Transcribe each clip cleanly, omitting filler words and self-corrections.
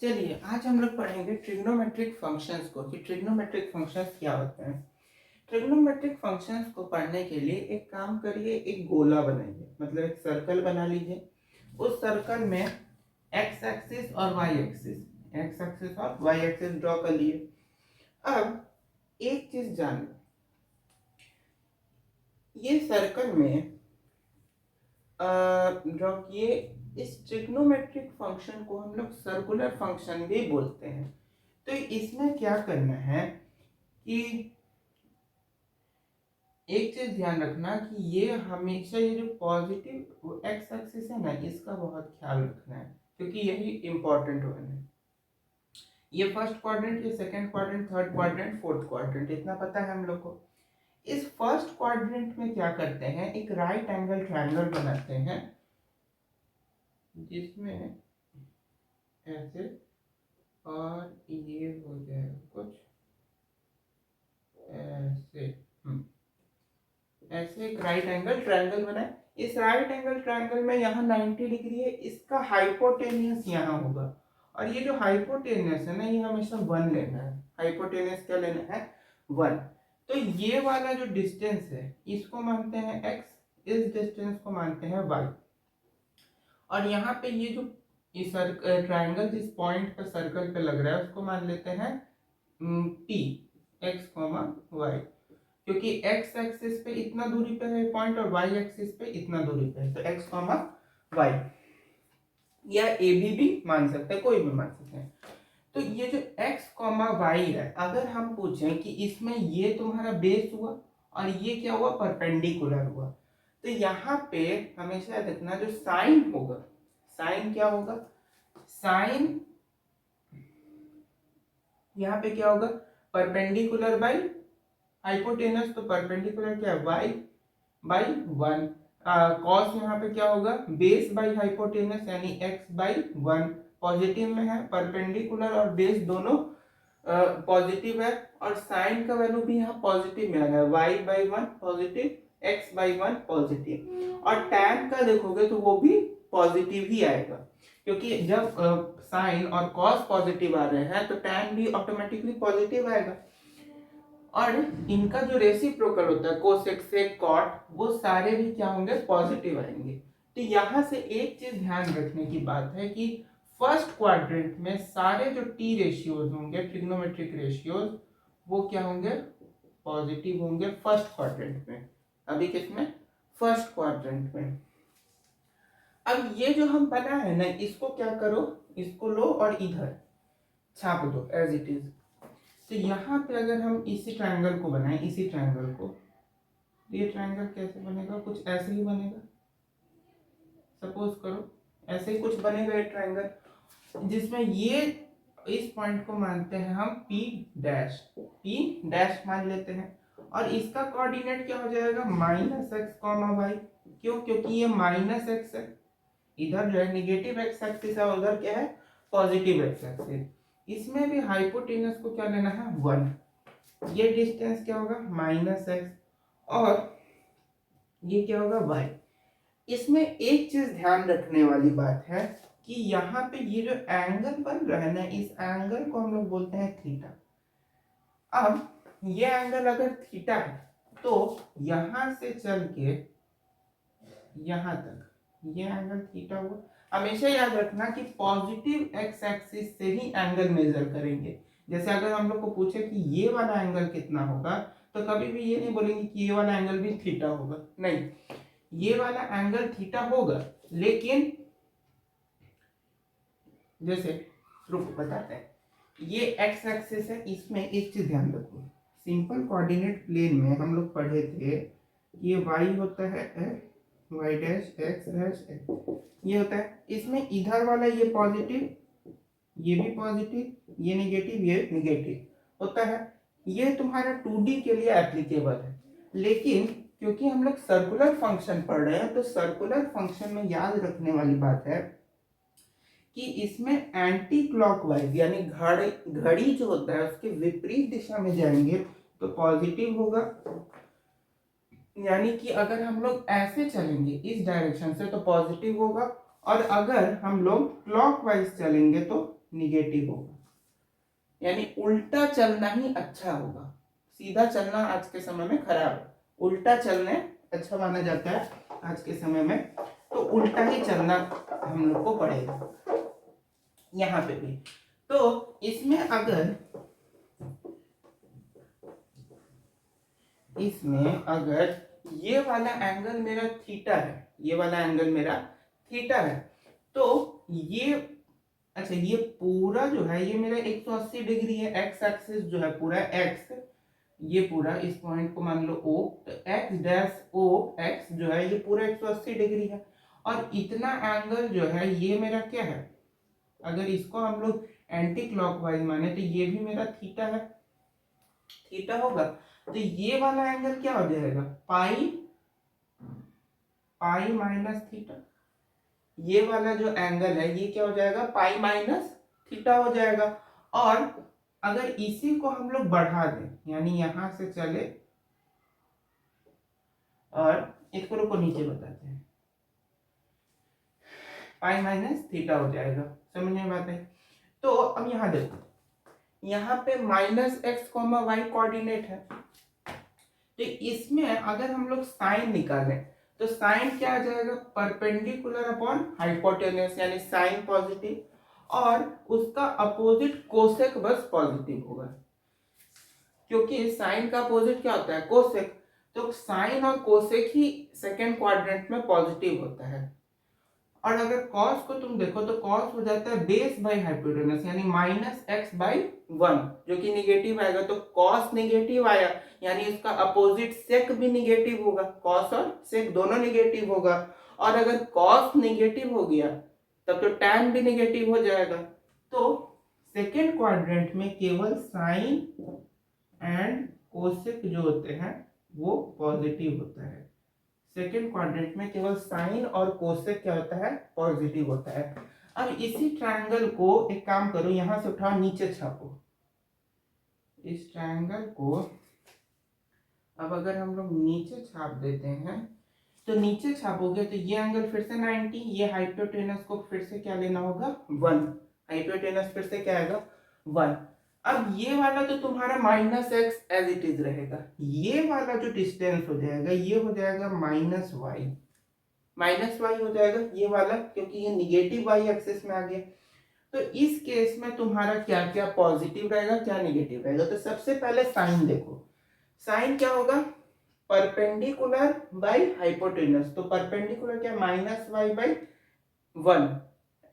चलिए आज हम लोग पढ़ेंगे ट्रिग्नोमेट्रिक फंक्शंस को कि ट्रिग्नोमेट्रिक फंक्शंस क्या होते हैं। ट्रिग्नोमेट्रिक फंक्शंस को पढ़ने के लिए एक काम करिए, एक गोला बनाइए, मतलब एक सर्कल बना लीजिए। उस सर्कल में एक्स एक्सिस और वाई एक्सिस ड्रॉ कर लिए। अब एक चीज जान लो, ये सर्कल में ड्रॉ किए। इस ट्रिग्नोमेट्रिक फंक्शन को हम लोग सर्कुलर फंक्शन भी बोलते हैं। तो इसमें क्या करना है कि एक चीज ध्यान रखना कि ये हमेशा ये जो पॉजिटिव एक्स एक्सिस है ना, इसका बहुत ख्याल रखना है क्योंकि यही इंपॉर्टेंट वन है। ये फर्स्ट क्वाड्रेंट, ये second quadrant, third quadrant, fourth quadrant, इतना पता है हम लोग को। इस फर्स्ट क्वाड्रेंट में क्या करते हैं, एक राइट एंगल ट्रायंगल बनाते हैं जिसमें ऐसे और ये हो जाएगा कुछ ऐसे। ऐसे एक राइट एंगल ट्रायंगल बनाए। इस राइट एंगल ट्रायंगल में यहाँ 90 डिग्री है, इसका हाइपोटेनियस यहाँ होगा और ये जो हाइपोटेनियस है ना, ये हमेशा 1 लेना है। हाइपोटेनियस क्या लेना है, 1। तो ये वाला जो डिस्टेंस है इसको मानते हैं x, इस डिस्टेंस को मानते हैं y। और यहाँ पे ये जो इस ट्रायंगल जिस पॉइंट पर सर्कल पे लग रहा है उसको मान लेते हैं t, x, y, क्योंकि x एक्सिस पे इतना दूरी पे है पॉइंट और y एक्सिस पे इतना दूरी पे है, तो x, y या a भी मान सकते हैं, कोई भी मान सकते हैं। तो ये जो x, y है, अगर हम पूछें कि इसमें ये तुम्हारा बेस हुआ और ये क्या हुआ, परपेंडिकुलर हुआ, तो यहाँ पे हमेशा देखना जो साइन होगा, साइन क्या होगा, साइन यहाँ पे क्या होगा, परपेंडिकुलर बाई हाइपोटेनस, तो परपेंडिकुलर क्या है, y बाई 1। कॉस यहाँ पे क्या होगा, बेस बाई हाइपोटेनस यानी x बाई 1। पॉजिटिव में है, परपेंडिकुलर और बेस दोनों पॉजिटिव है, और साइन का वैल्यू भी यहाँ पॉजिटिव में है, y by 1 positive, x by 1 positive, और tan का देखोगे तो वो भी पॉजिटिव ही आएगा, क्योंकि जब साइन और कॉस पॉजिटिव आ रहे हैं तो tan भी ऑटोमेटिकली पॉजिटिव आएगा। और इनका जो रेसिप्रोकल होता है कोसेक सेक कॉट, वो सारे भी क्या होंगे, पॉजिटिव आएंगे। तो यहाँ से एक चीज ध्यान रखने की बात है कि फर्स्ट क्वाड्रेंट में सारे जो टी रेशियोज होंगे, ट्रिग्नोमेट्रिक रेशियोज, वो क्या होंगे, पॉजिटिव होंगे फर्स्ट क्वाड्रेंट में। अभी किसमें, फर्स्ट क्वाड्रेंट में। अब ये जो हम बना है ना, इसको क्या करो, इसको लो और इधर छाप दो एज इट इज। तो यहाँ पे अगर हम इसी ट्रायंगल को बनाएं, इसी ट्रायंगल को, तो ये ट्रायंगल कैसे बनेगा, कुछ ऐसे ही बनेगा। सपोज करो ऐसे ही कुछ बनेगा ये ट्रायंगल, जिसमें ये इस पॉइंट को मानते हैं हम P डैश, P डैश मान लेते हैं, और इसका कोऑर्डिनेट क्या हो जाएगा, -x, y। क्यों, क्योंकि ये -x है, इधर जो है निगेटिव x एक्सिस है, उधर क्या है, पॉजिटिव x एक्सिस। इसमें भी हाइपोटेनस को क्या लेना है, 1। ये डिस्टेंस क्या होगा, -x, और ये क्या होगा, y। इसमें एक चीज ध्यान रखने वाली बात है कि यहाँ पे ये जो एंगल बन रहा है ना, इस एंगल को हम लोग बोलते हैं थीटा। अब ये एंगल अगर थीटा है तो यहां से चल के यहां तक ये एंगल थीटा हुआ। हमेशा याद रखना कि पॉजिटिव एक्स एक्सिस से ही एंगल मेजर करेंगे। जैसे अगर हम लोग को पूछे कि ये वाला एंगल कितना होगा, तो कभी भी ये नहीं बोलेंगे कि ये वाला एंगल भी थीटा होगा, नहीं, ये वाला एंगल थीटा होगा, लेकिन जैसे रुको बताते हैं, ये एक्स एक्सिस है, इसमें एक चीज ध्यान रखो, सिंपल कोऑर्डिनेट प्लेन में हम लोग पढ़े थे ये y होता है y डैश x डैश ये होता है। इसमें इधर वाला ये पॉजिटिव, ये भी पॉजिटिव, ये नेगेटिव, ये नेगेटिव होता है। ये तुम्हारा 2D के लिए एप्लीकेबल है, लेकिन क्योंकि हम लोग सर्कुलर फंक्शन पढ़ रहे हैं, तो सर्कुलर फंक्शन में याद रखने वाली बात है कि इसमें एंटी क्लॉकवाइज यानी घड़ी जो होता है उसके विपरीत दिशा में जाएंगे तो पॉजिटिव होगा, यानी कि अगर हम लोग ऐसे चलेंगे इस डायरेक्शन से तो पॉजिटिव होगा, और अगर हम लोग क्लॉकवाइज चलेंगे तो निगेटिव होगा, यानी उल्टा चलना ही अच्छा होगा। सीधा चलना आज के समय में खराब है, उल्टा चलने अच्छा माना जाता है आज के समय में, तो उल्टा ही चलना हम लोग को पड़ेगा यहाँ पे भी। तो इसमें अगर ये वाला एंगल मेरा थीटा है, ये वाला एंगल मेरा थीटा है, तो ये अच्छा ये पूरा जो है ये मेरा 180 डिग्री है, एक्स एक्सिस जो है पूरा एक्स, ये पूरा इस पॉइंट को मान लो O, तो एक्स डैश O एक्स जो है ये पूरा 180 डिग्री है, और इतना एंगल जो है ये मेरा क्या है, अगर इसको हम लोग एंटी क्लॉकवाइज माने तो ये भी मेरा थीटा है, थीटा होगा, तो ये वाला एंगल क्या हो जाएगा, पाई माइनस थीटा, ये वाला जो एंगल है ये क्या हो जाएगा, पाई माइनस थीटा हो जाएगा। और अगर इसी को हम लोग बढ़ा दें, यानी यहां से चले और इसको रुको नीचे बताते हैं, पाई माइनस थीटा हो जाएगा, समझ में बात है। तो अब यहां देखो, यहाँ पे minus X comma Y coordinate है, तो इसमें अगर हम लोग साइन निकालें तो साइन क्या आ जाएगा, परपेंडिकुलर अपॉन हाइपोटेन्यूस, यानी साइन पॉजिटिव, और उसका अपोजिट कोसेक बस पॉजिटिव होगा, क्योंकि साइन का अपोजिट क्या होता है, कोसेक, तो साइन और कोसेक ही सेकेंड क्वाड्रेंट में पॉजिटिव होता है। और अगर कॉस को तुम देखो तो कॉस हो जाता है बेस बाई हाइपोटेनस, यानी माइनस एक्स बाई वन, जो कि निगेटिव आएगा, तो कॉस निगेटिव आया, यानी उसका अपोजिट सेक भी निगेटिव होगा, कॉस और सेक दोनों निगेटिव होगा। और अगर कॉस निगेटिव हो गया तब तो टैन भी निगेटिव हो जाएगा। तो सेकेंड क्वाड्रेंट में केवल साइन एंड कोसेक जो होते हैं वो पॉजिटिव होता है, सेकेंड क्वाड्रेंट में केवल साइन और कोसेक क्या होता है, पॉजिटिव होता है। अब इसी ट्रायंगल को एक काम करो, यहां से उठाओ नीचे छापो, इस ट्रायंगल को अब अगर हम लोग नीचे छाप देते हैं तो नीचे छापोगे तो ये एंगल फिर से 90, ये हाइपोटेनस को फिर से क्या लेना होगा, 1, हाइपोटेनस फिर से क्या आएगा, 1। अब ये वाला तो तुम्हारा minus X as it is रहेगा, ये वाला जो डिस्टेंस हो जाएगा ये हो जाएगा माइनस वाई हो जाएगा ये वाला, क्योंकि ये निगेटिव वाई एक्सिस में आ गया। तो इस केस में तुम्हारा क्या क्या पॉजिटिव रहेगा, क्या निगेटिव रहेगा। तो सबसे पहले साइन देखो, साइन क्या होगा, परपेंडिकुलर बाई हाइपोटेनस, तो परपेंडिकुलर क्या, माइनस वाई बाई 1,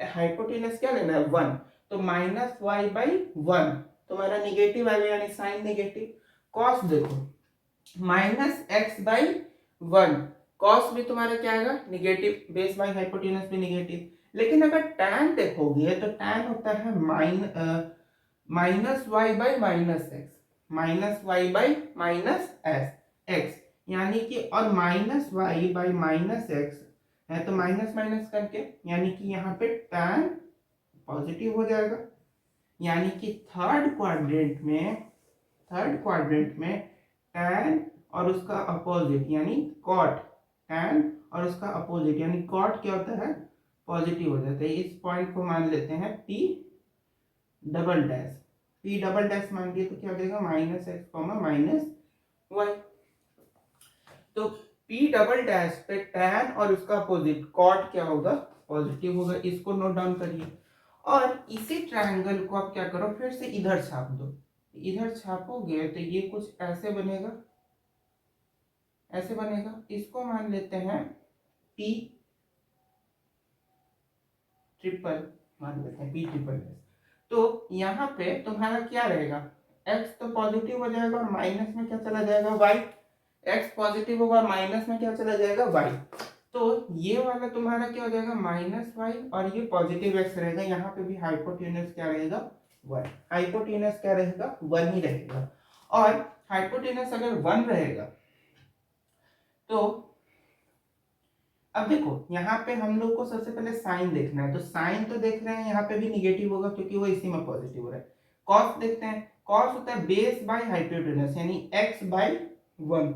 हाइपोटेनस क्या लेना है, 1, तो माइनस वाई बाई 1 तुम्हारा निगेटिव आएगा, यानी साइन निगेटिव। कॉस देखो, माइनस एक्स बाई 1, कॉस भी तुम्हारा क्या आएगा, निगेटिव, बेस बाई हाइपोटेनस भी निगेटिव। लेकिन अगर टैन देखोगे तो टैन होता है minus Y by minus X, minus Y by minus X, यानी कि, और minus Y by minus X है तो माइनस माइनस करके, यानी कि यहाँ पे टैन पॉजिटिव हो जाएगा, यानी कि थर्ड क्वाड्रेंट में टैन और उसका अपोजिट यानी कॉट, टैन और उसका अपोजिट यानी कॉट क्या होता है, पॉजिटिव हो जाता है। इस पॉइंट को मान लेते हैं P डबल डैश मान लिया तो क्या हो जाएगा, minus X comma minus Y. तो P डबल डैश पे टैन और उसका अपोजिट कॉट क्या होगा, पॉजिटिव होगा, इसको नोट डाउन करिए। और इसी ट्रायंगल को आप क्या करो, फिर से इधर छाप दो, इधर छापोगे तो ये कुछ ऐसे बनेगा, ऐसे बनेगा, इसको मान लेते हैं P ट्रिपल, मान लेते हैं P ट्रिपल। तो यहाँ पे तुम्हारा क्या रहेगा, x तो पॉजिटिव हो जाएगा और माइनस में क्या चला जाएगा, y, x पॉजिटिव होगा और माइनस में क्या चला जाएगा, y। तो ये वाला तुम्हारा क्या हो जाएगा, माइनस y, और ये पॉजिटिव x रहेगा, यहाँ पे भी हाइपोटेनस क्या रहेगा, 1, हाइपोटेनस क्या रहेगा, 1 ही रहेगा। और हाइपोटेनस अगर 1 रहेगा तो अब देखो यहाँ पे हम लोग को सबसे पहले साइन देखना है, तो साइन तो देख रहे हैं यहाँ पे भी निगेटिव होगा क्योंकि वो इसी में पॉजिटिव हो रहा है। कॉस देखते हैं, कॉस होता है बेस बाय हाइपोटेनस, यानी x बाय 1,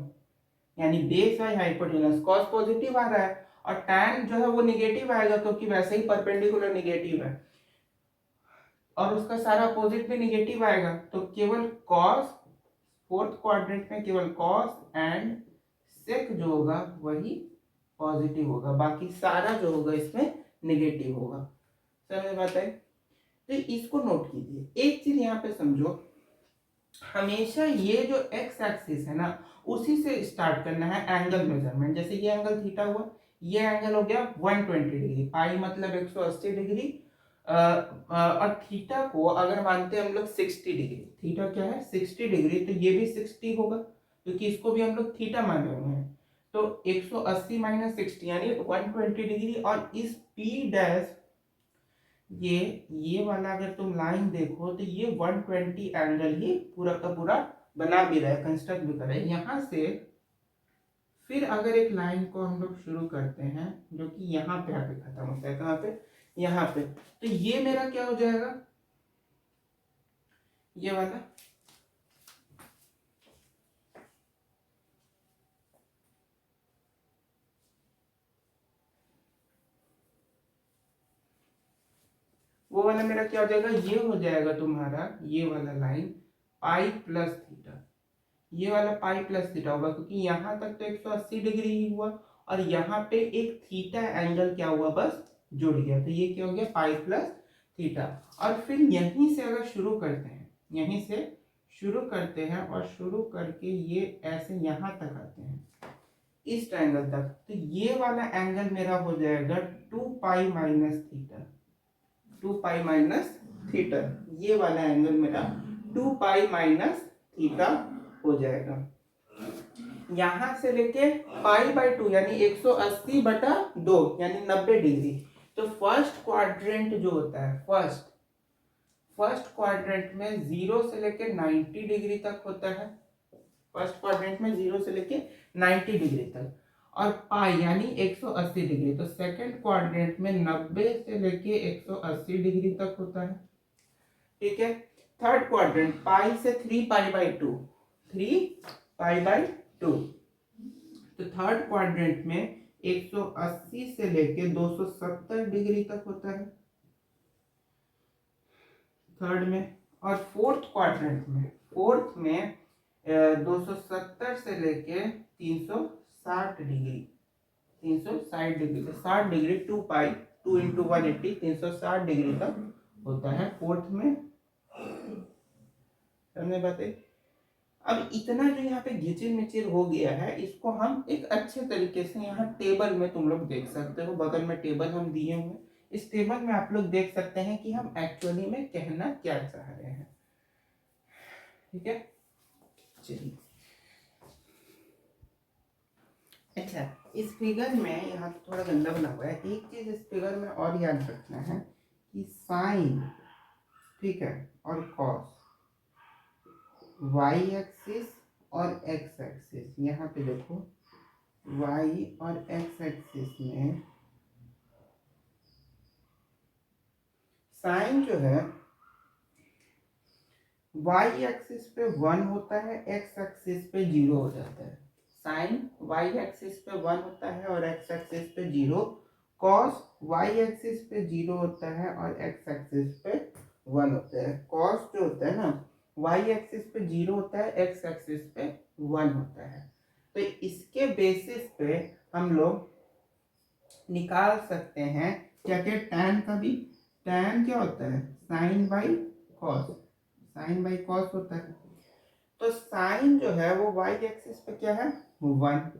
यानी base by hypotenuse, cos positive आ रहा है, और tan जो है वो निगेटिव आएगा क्योंकि वैसे ही परपेंडिकुलर निगेटिव है। और उसका सारा अपोजिट भी निगेटिव आएगा, तो केवल कॉस, फोर्थ क्वाड्रेंट में केवल कॉस एंड सेक जो होगा वही पॉजिटिव होगा, बाकी सारा जो होगा इसमें निगेटिव होगा। समझ बात है? तो इसको नोट कीजिए। एक चीज यहाँ पे समझो, हमेशा ये जो एक्स एक्सिस है ना, उसी से स्टार्ट करना है एंगल मेजरमेंट। जैसे ये एंगल थीटा हुआ, ये एंगल हो गया 120 डिग्री, पाई मतलब 180 डिग्री। और थीटा को अगर मानते हैं हम लोग 60 डिग्री, थीटा क्या है 60 डिग्री, तो ये भी 60 होगा क्योंकि इसको भी हम लोग थीटा माने हुए हैं। तो 180 माइनस 60 यानी 120 डिग्री। और इस P डैश, ये वाला अगर तुम लाइन देखो तो ये 120 एंगल ही पूरा का पूरा बना भी रहा है, कंस्ट्रक्ट भी कर रहा है। यहाँ से फिर अगर एक लाइन को हम लोग शुरू करते हैं जो कि यहाँ पे आके खत्म होता है, कहाँ पे, यहाँ पे, तो ये मेरा क्या हो जाएगा, ये वाला, वो वाला मेरा क्या हो जाएगा, ये हो जाएगा तुम्हारा ये वाला लाइन पाई प्लस थीटा। ये वाला पाई प्लस थीटा होगा क्योंकि यहाँ तक तो 180 डिग्री ही हुआ, और यहाँ पे एक थीटा एंगल क्या हुआ, बस जुड़ गया, तो ये क्या हो गया, पाई प्लस थीटा। और फिर यहीं से अगर शुरू करते हैं, यहीं से शुरू करते हैं और शुरू करके ये ऐसे यहाँ तक आते हैं इस ट्रायंगल तक, तो ये वाला एंगल मेरा हो जाएगा 2 pi minus theta, 2 pi minus theta. ये वाला एंगल मेरा 2 पाई माइनस थीटा हो जाएगा। यहां से लेके पाई बाई 2 यानी 180 बटा 2 यानी 90 डिग्री। तो फर्स्ट क्वाड्रेंट जो होता है, फर्स्ट क्वाड्रेंट में 0 से लेके 90 डिग्री तक होता है, फर्स्ट क्वाड्रेंट में 0 से लेके 90 डिग्री तक, और पाई यानी 180 डिग्री। तो सेकंड क्वाड्रेंट में 90 से लेके 180 डिग्री तक होता है, ठीक है। थर्ड क्वाड्रेंट पाई से 3 पाई बाई 2, 3 पाई बाई 2। तो थर्ड क्वाड्रेंट में 180 से लेके 270 डिग्री तक होता है थर्ड में। और फोर्थ क्वाड्रेंट में, फोर्थ में 270 से लेके 360 डिग्री, 360 डिग्री, 60 डिग्री 2 पाई 2 इंटू 180, 360 डिग्री तक होता है फोर्थ में। समझे बातें? अब इतना जो यहाँ पे घिचिर मिचिर हो गया है, इसको हम एक अच्छे तरीके से यहाँ टेबल में तुम लोग देख सकते हो, बगल में टेबल हम दिए हुए, इस टेबल में आप लोग देख सकते हैं कि हम एक्चुअली में कहना क्या चाह रहे हैं, ठीक है। चलिए, अच्छा, इस फिगर में यहाँ थोड़ा गंदा बना हुआ है, एक चीज इस फिगर में और याद रखना है कि साइन, ठीक है, और कॉस, वाई एक्सिस और एक्स एक्सिस, यहाँ पे देखो वाई और एक्स एक्सिस में साइन जो है वाई एक्सिस पे 1 होता है, एक्स एक्सिस पे 0 हो जाता है। साइन वाई एक्सिस पे 1 होता है और एक्स एक्सिस पे 0। कॉस वाई एक्सिस पे 0 होता है और एक्स एक्सिस पे 1 होता है। कॉस जो होता है ना, वाई एक्सिस पे 0 होता है, एक्स एक्सिस पे 1 होता है। तो इसके बेसिस पे हम लोग निकाल सकते हैं क्या क्या, टैन का भी, टैन क्या होता है, sine by cos, sine by cos होता है। तो साइन जो है वो वाई एक्सिस पे क्या है 1,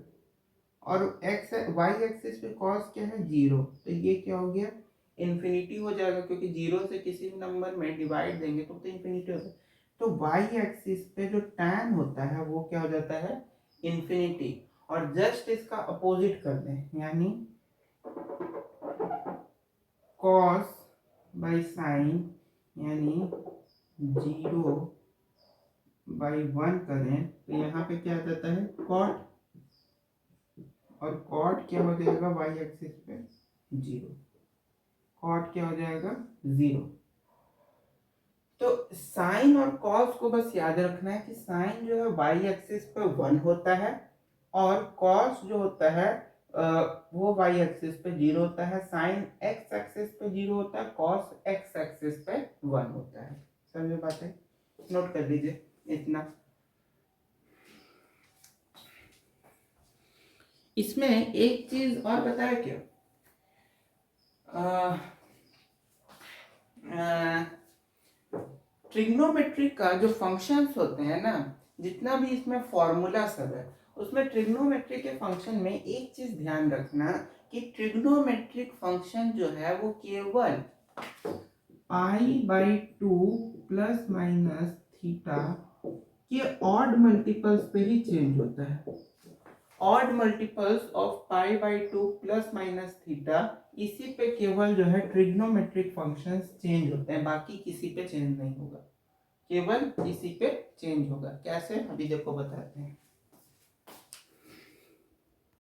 और एक्स वाई एक्सिस पे कॉस क्या है 0, तो ये क्या हो गया इन्फिनिटी हो जाएगा, क्योंकि 0 से किसी भी नंबर में डिवाइड देंगे तो इन्फिनिटी होता है। तो वाई एक्सिस पे जो टैन होता है वो क्या हो जाता है इन्फिनिटी, और जस्ट इसका अपोजिट कर दें यानी कॉस बाई साइन यानी 0 बाई 1 करें तो यहाँ पे क्या आ जाता है कॉट, और कॉट क्या हो जाएगा वाई एक्सिस पे 0, कॉट क्या हो जाएगा 0। तो साइन और कॉस को बस याद रखना है कि साइन जो है वाई एक्सिस पे 1 होता है, और कॉस जो होता है वो वाई एक्सिस पे 0 होता है। साइन एक्स एक्सिस पे 0 होता है, कॉस एक्स एक्सिस पे 1 होता है। लीजिए इतना। इसमें एक चीज और बताया क्या, ट्रिग्नोमेट्रिक का जो फंक्शंस होते हैं ना, जितना भी इसमें फॉर्मूला सब है, उसमें ट्रिग्नोमेट्रिक के फंक्शन में एक चीज ध्यान रखना कि ट्रिग्नोमेट्रिक फंक्शन जो है वो केवल π/2 प्लस माइनस थीटा के ऑड मल्टीपल्स पे ही चेंज होता है। Odd multiples of π/2 plus minus theta, इसी पे केवल जो है ट्रिग्नोमेट्रिक फंक्शंस चेंज होते हैं, बाकी किसी पे चेंज नहीं होगा, केवल इसी पे चेंज होगा। कैसे, अभी देखो बताते हैं।